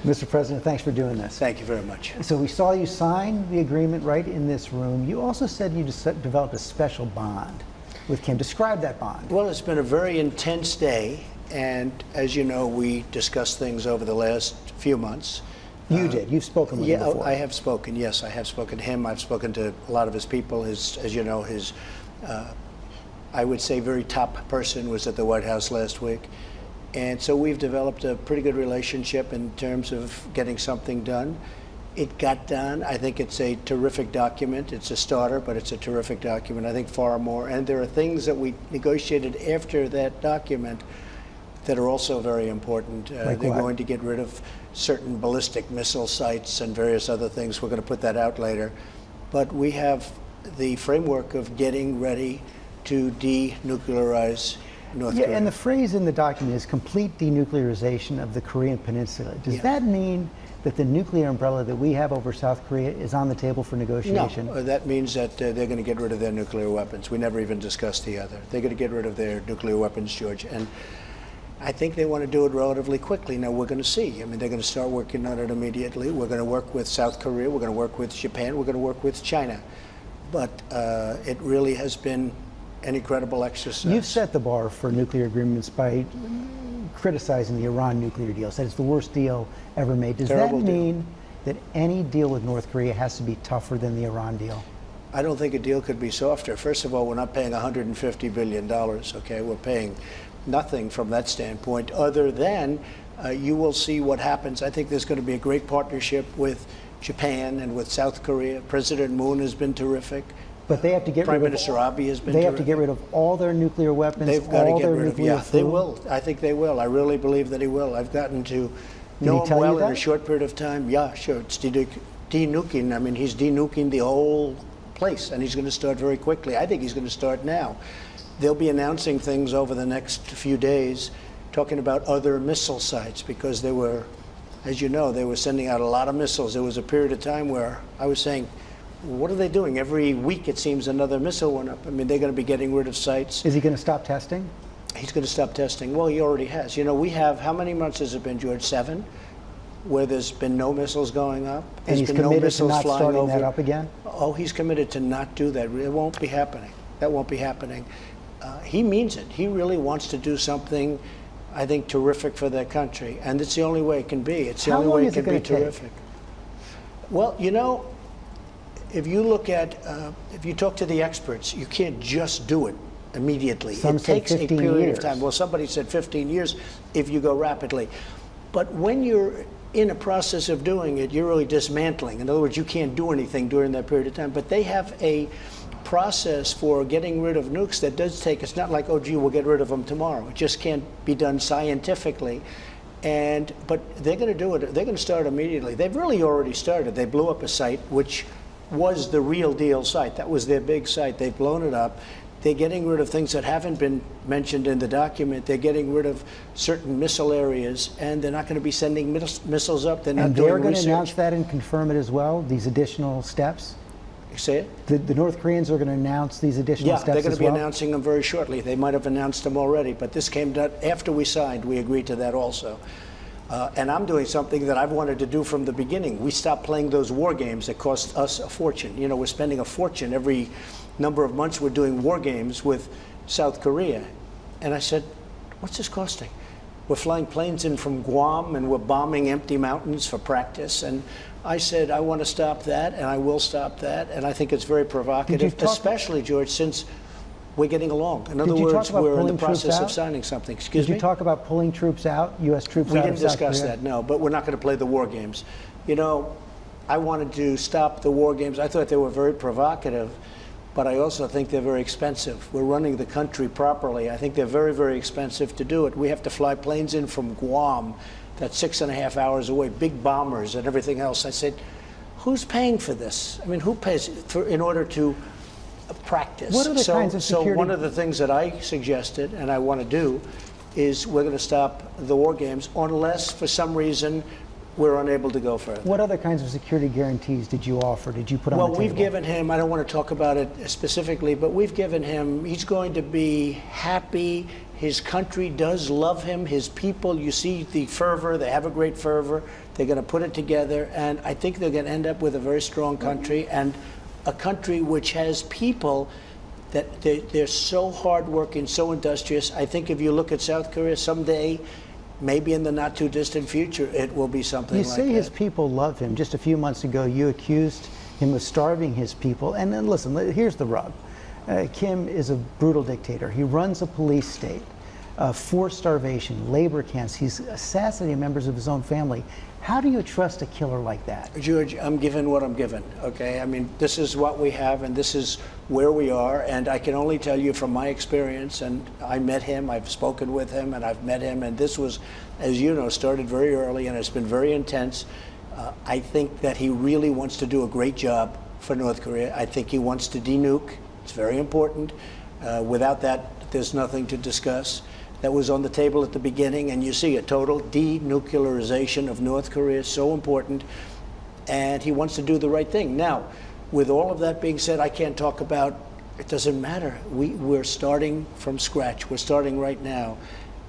Mr. President, thanks for doing this. Thank you very much. So we saw you sign the agreement right in this room. You also said you developed a special bond with Kim. Describe that bond. Well, it's been a very intense day, and as you know, we discussed things over the last few months. You did. You've spoken with him before. I have spoken. Yes, I have spoken to him. I've spoken to a lot of his people. As you know, his, I would say, very top person was at the White House last week. And so we've developed a pretty good relationship in terms of getting something done. It got done. I think it's a terrific document. It's a starter, but it's a terrific document. I think far more. And there are things that we negotiated after that document that are also very important. Like they're what? going to get rid of certain ballistic missile sites and various other things. We're going to put that out later. But we have the framework of getting ready to de-nuclearize North Korea. And the phrase in the document is complete denuclearization of the Korean Peninsula. Does that mean that the nuclear umbrella that we have over South Korea is on the table for negotiation? No, that means that they're going to get rid of their nuclear weapons. We never even discussed the other. They're going to get rid of their nuclear weapons, George. And I think they want to do it relatively quickly. Now, we're going to see. I mean, they're going to start working on it immediately. We're going to work with South Korea. We're going to work with Japan. We're going to work with China. But it really has been an incredible exercise. You've set the bar for nuclear agreements by criticizing the Iran nuclear deal, said it's the worst deal ever made. Does that mean that any deal with North Korea has to be tougher than the Iran deal? I don't think a deal could be softer. First of all, we're not paying $150 billion, okay? We're paying nothing from that standpoint other than you will see what happens. I think there's going to be a great partnership with Japan and with South Korea. President Moon has been terrific. But they have to get Prime rid of Minister Abiy has been They terrific. have to get rid of all their nuclear weapons, They've got to all get their rid of, nuclear yeah, food. they will. I think they will. I really believe that he will. I've gotten to know him well in a short period of time. Yeah, sure. It's de-nuking. I mean, he's de-nuking the whole place, and he's going to start very quickly. I think he's going to start now. They'll be announcing things over the next few days, talking about other missile sites, because they were, as you know, they were sending out a lot of missiles. There was a period of time where I was saying, what are they doing? Every week, it seems, another missile went up. I mean, they're going to be getting rid of sites. Is he going to stop testing? He's going to stop testing. Well, he already has. You know, we have, how many months has it been, George? 7? Where there's been no missiles going up. And he's been no committed to missiles not flying starting over. that up again? Oh, he's committed to not do that. It won't be happening. That won't be happening. He means it. He really wants to do something, I think, terrific for their country. And it's the only way it can be. It's the only way it can be terrific. Well, you know, if you look at, if you talk to the experts, you can't just do it immediately. Some it takes a 15 period years. of time. Well, somebody said 15 years if you go rapidly. But when you're in a process of doing it, you're really dismantling. In other words, you can't do anything during that period of time. But they have a process for getting rid of nukes that does take, it's not like, oh, gee, we'll get rid of them tomorrow. It just can't be done scientifically. But they're going to do it. They're going to start immediately. They've really already started. They blew up a site which was the real deal site. That was their big site. They've blown it up. They're getting rid of things that haven't been mentioned in the document. They're getting rid of certain missile areas, and they're not going to be sending missiles up. They're not doing research. And they're going to announce that and confirm it as well, these additional steps? You say it? The North Koreans are going to announce these additional steps as well? Yeah, they're going to be announcing them very shortly. They might have announced them already, but this came down after we signed. We agreed to that also. And I'm doing something that I've wanted to do from the beginning. We stopped playing those war games that cost us a fortune. You know, we're spending a fortune every number of months. We're doing war games with South Korea. And I said, what's this costing? We're flying planes in from Guam and we're bombing empty mountains for practice. And I said, I want to stop that, and I will stop that. And I think it's very provocative, especially, George, since we're getting along. In other words, we're in the process of signing something. Excuse me? Did you talk about pulling troops out, U.S. troops out of South Korea? We didn't discuss that, no, but we're not going to play the war games. You know, I wanted to stop the war games. I thought they were very provocative, but I also think they're very expensive. We're running the country properly. I think they're very, very expensive to do it. We have to fly planes in from Guam, that's 6.5 hours away, big bombers and everything else. I said, who's paying for this? I mean, who pays in order to practice? What are the kinds of security? So one of the things that I suggested and I want to do is we're going to stop the war games unless for some reason we're unable to go further. What other kinds of security guarantees did you offer? Did you put on the table? Well, we've given him, I don't want to talk about it specifically, but we've given him, he's going to be happy. His country does love him. His people, you see the fervor, they have a great fervor. They're going to put it together, and I think they're going to end up with a very strong country, and a country which has people that they're so hardworking, so industrious. I think if you look at South Korea someday, maybe in the not too distant future, it will be something like that. You say his people love him. Just a few months ago, you accused him of starving his people. And then listen, here's the rub. Kim is a brutal dictator. He runs a police state, forced starvation, labor camps. He's assassinating members of his own family. How do you trust a killer like that? George, I'm given what I'm given, okay? I mean, this is what we have, and this is where we are, and I can only tell you from my experience, and I met him, I've spoken with him, and I've met him, and this was, as you know, started very early, and it's been very intense. I think that he really wants to do a great job for North Korea. I think he wants to de-nuke. It's very important. Without that, there's nothing to discuss. That was on the table at the beginning, and you see a total de-nuclearization of North Korea is so important, and he wants to do the right thing. Now, with all of that being said, I can't talk about, it doesn't matter. We're starting from scratch. We're starting right now,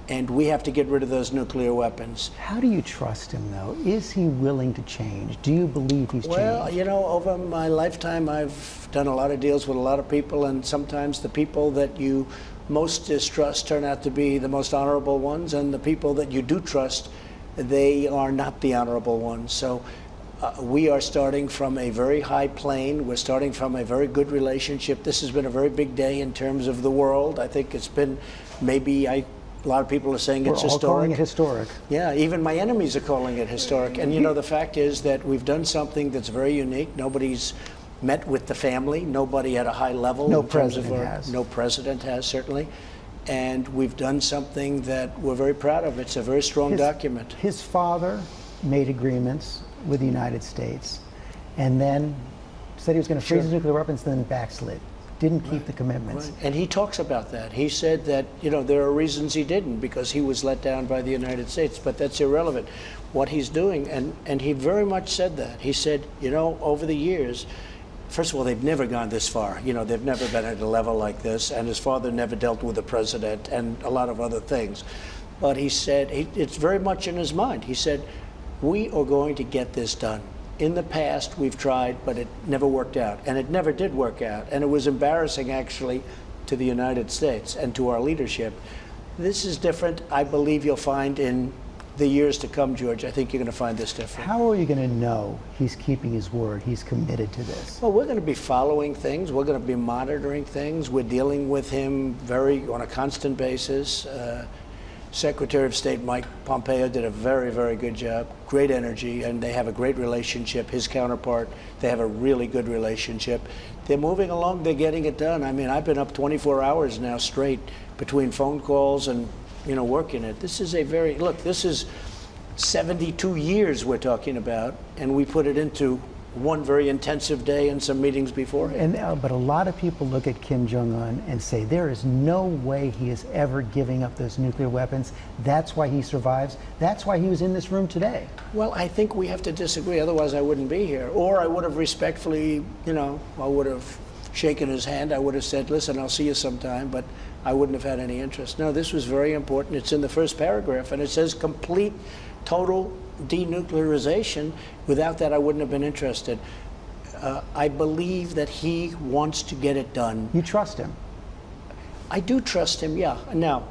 and we have to get rid of those nuclear weapons. How do you trust him, though? Is he willing to change? Do you believe he's changed? Well, you know, over my lifetime, I've done a lot of deals with a lot of people, and sometimes the people that you most distrust turn out to be the most honorable ones, and the people that you do trust, they are not the honorable ones. So we are starting from a very high plane. We're starting from a very good relationship. This has been a very big day in terms of the world. I think it's been maybe, a lot of people are saying it's historic. We're all calling it historic. Yeah, even my enemies are calling it historic. And you know, the fact is that we've done something that's very unique. Nobody's met with the family. Nobody at a high level. No president has. No president has, certainly. And we've done something that we're very proud of. It's a very strong document. His father made agreements with the United States and then said he was going to freeze his nuclear weapons, then backslid. Didn't keep the commitments. Right. And he talks about that. He said that, you know, there are reasons he didn't, because he was let down by the United States, but that's irrelevant. What he's doing, and he very much said that. He said, you know, over the years, first of all, they've never gone this far. You know, they've never been at a level like this, and his father never dealt with the president and a lot of other things. But he said, it's very much in his mind. He said, we are going to get this done. In the past, we've tried, but it never worked out, and it never did work out. And it was embarrassing, actually, to the United States and to our leadership. This is different. I believe you'll find in the years to come, George, I think you're going to find this different. How are you going to know he's keeping his word, he's committed to this? Well, we're going to be following things. We're going to be monitoring things. We're dealing with him on a constant basis. Secretary of State Mike Pompeo did a very, very good job. Great energy, and they have a great relationship. His counterpart, they have a really good relationship. They're moving along. They're getting it done. I mean, I've been up 24 hours now straight between phone calls and, you know, working it. This is a very, look, this is 72 years we're talking about, and we put it into one very intensive day and some meetings beforehand. But a lot of people look at Kim Jong Un and say there is no way he is ever giving up those nuclear weapons. That's why he survives. That's why he was in this room today. Well, I think we have to disagree. Otherwise, I wouldn't be here. Or I would have respectfully, you know, I would have shaken his hand. I would have said, listen, I'll see you sometime, but I wouldn't have had any interest. No, this was very important. It's in the first paragraph, and it says complete, total denuclearization. Without that, I wouldn't have been interested. I believe that he wants to get it done. You trust him? I do trust him, yeah. Now,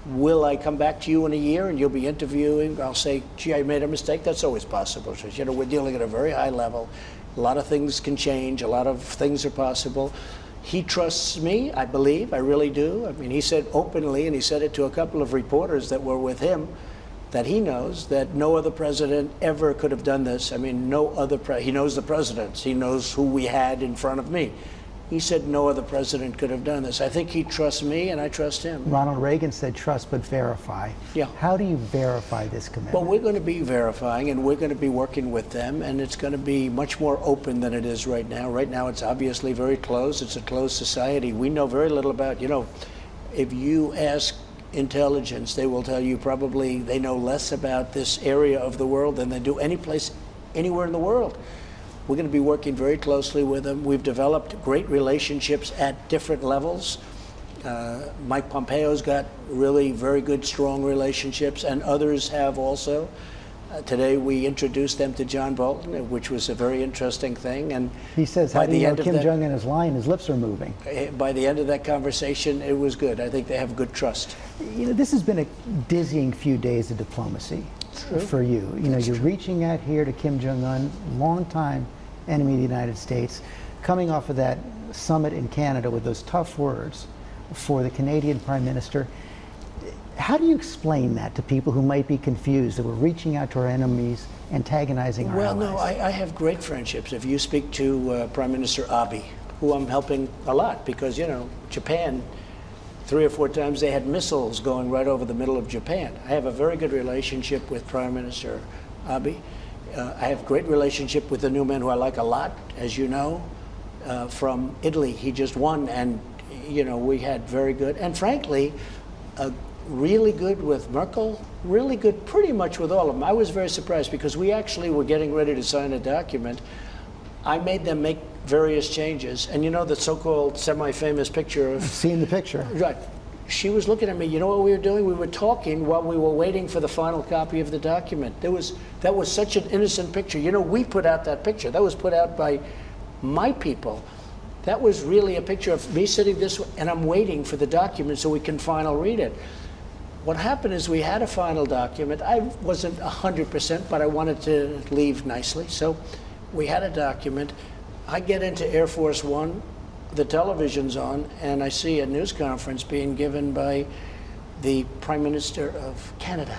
will I come back to you in a year and you'll be interviewing? I'll say, gee, I made a mistake. That's always possible. So, you know, we're dealing at a very high level. A lot of things can change. A lot of things are possible. He trusts me, I believe. I really do. I mean, he said openly, and he said it to a couple of reporters that were with him, that he knows that no other president ever could have done this. I mean, no other he knows the presidents. He knows who we had in front of me. He said no other president could have done this. I think he trusts me, and I trust him. Ronald Reagan said trust but verify. Yeah. How do you verify this commitment? Well, we're going to be verifying, and we're going to be working with them, and it's going to be much more open than it is right now. Right now, it's obviously very closed. It's a closed society. We know very little about, you know, if you ask intelligence, they will tell you probably they know less about this area of the world than they do any place, anywhere in the world. We're going to be working very closely with them. We've developed great relationships at different levels. Mike Pompeo's got really very good, strong relationships, and others have also. Today we introduced them to John Bolton, which was a very interesting thing. And he says, how do you know Kim Jong Un is lying? His lips are moving. By the end of that conversation, it was good. I think they have good trust. You know, this has been a dizzying few days of diplomacy for you. You know, you're reaching out here to Kim Jong Un, longtime enemy of the United States, coming off of that summit in Canada with those tough words for the Canadian Prime Minister. How do you explain that to people who might be confused that we're reaching out to our enemies, antagonizing our allies? Well, no, I have great friendships. If you speak to Prime Minister Abe, who I'm helping a lot, because, you know, Japan, 3 or 4 times they had missiles going right over the middle of Japan. I have a very good relationship with Prime Minister Abe. I have great relationship with the new man who I like a lot, as you know, from Italy. He just won, and, you know, we had very good, and frankly, really good with Merkel, really good pretty much with all of them. I was very surprised because we actually were getting ready to sign a document. I made them make various changes. And you know the so-called semi-famous picture of... I've seen the picture. Right. She was looking at me. You know what we were doing? We were talking while we were waiting for the final copy of the document. That was such an innocent picture. You know, we put out that picture. That was put out by my people. That was really a picture of me sitting this way, and I'm waiting for the document so we can final read it. What happened is we had a final document. I wasn't 100%, but I wanted to leave nicely. So we had a document. I get into Air Force One, the television's on, and I see a news conference being given by the Prime Minister of Canada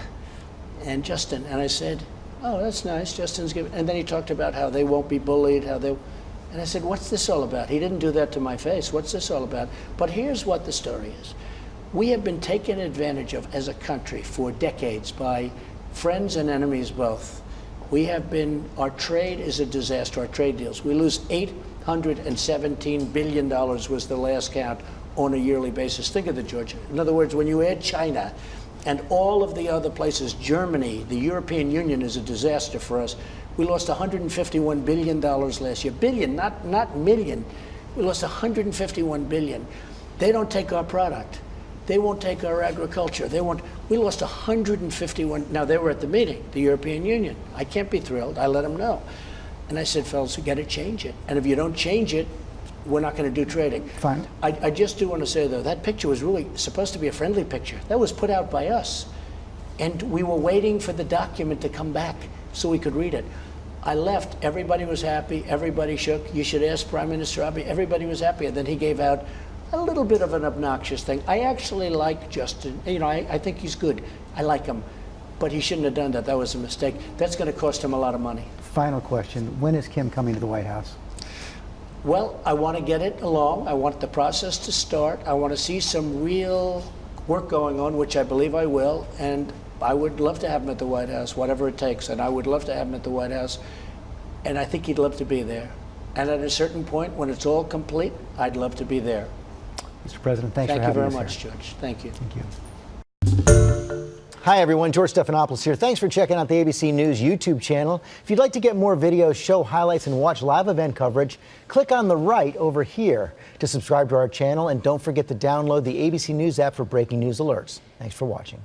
and Justin. And I said, oh, that's nice, Justin's giving. And then he talked about how they won't be bullied, how they... And I said, what's this all about? He didn't do that to my face. What's this all about? But here's what the story is. We have been taken advantage of as a country for decades by friends and enemies both. We have been, our trade is a disaster, our trade deals. We lose $817 billion was the last count on a yearly basis. Think of it, George. In other words, when you add China and all of the other places, Germany, the European Union is a disaster for us. We lost $151 billion last year. Billion, not million. We lost $151 billion. They don't take our product. They won't take our agriculture. We lost 151. Now, they were at the meeting, the European Union. I can't be thrilled. I let them know. And I said, fellas, we got to change it. And if you don't change it, we're not going to do trading. Fine. I just do want to say, though, that picture was really supposed to be a friendly picture. That was put out by us. And we were waiting for the document to come back so we could read it. I left. Everybody was happy. Everybody shook. You should ask Prime Minister Abe. Everybody was happy. And then he gave out a little bit of an obnoxious thing. I actually like Justin. You know, I think he's good. I like him. But he shouldn't have done that. That was a mistake. That's going to cost him a lot of money. Final question. When is Kim coming to the White House? Well, I want to get it along. I want the process to start. I want to see some real work going on, which I believe I will. And I would love to have him at the White House, whatever it takes. And I would love to have him at the White House. And I think he'd love to be there. And at a certain point, when it's all complete, I'd love to be there. Mr. President, thanks for having us. Thank you very much, George. Thank you. Thank you. Hi, everyone. George Stephanopoulos here. Thanks for checking out the ABC News YouTube channel. If you'd like to get more videos, show highlights, and watch live event coverage, click on the right over here to subscribe to our channel. And don't forget to download the ABC News app for breaking news alerts. Thanks for watching.